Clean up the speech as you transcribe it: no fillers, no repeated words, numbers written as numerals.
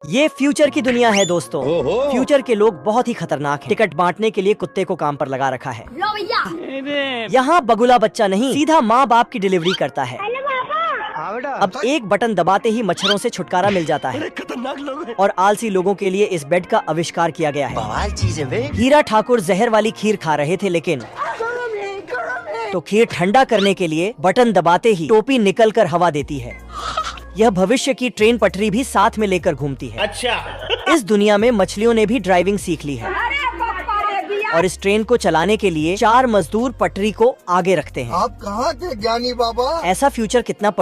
ये फ्यूचर की दुनिया है दोस्तों। फ्यूचर के लोग बहुत ही खतरनाक हैं। टिकट बांटने के लिए कुत्ते को काम पर लगा रखा है। यहाँ बगुला बच्चा नहीं, सीधा माँ बाप की डिलीवरी करता है। अब एक बटन दबाते ही मच्छरों से छुटकारा मिल जाता है। खतरनाक लोग हैं। और आलसी लोगों के लिए इस बेड का आविष्कार किया गया है। बवाल चीज है बे। हीरा ठाकुर जहर वाली खीर खा रहे थे, लेकिन तो खीर ठंडा करने के लिए बटन दबाते ही टोपी निकलकर हवा देती है। यह भविष्य की ट्रेन पटरी भी साथ में लेकर घूमती है। अच्छा। इस दुनिया में मछलियों ने भी ड्राइविंग सीख ली है और इस ट्रेन को चलाने के लिए 4 मजदूर पटरी को आगे रखते हैं। आप कहाँ थे ज्ञानी बाबा? ऐसा फ्यूचर कितना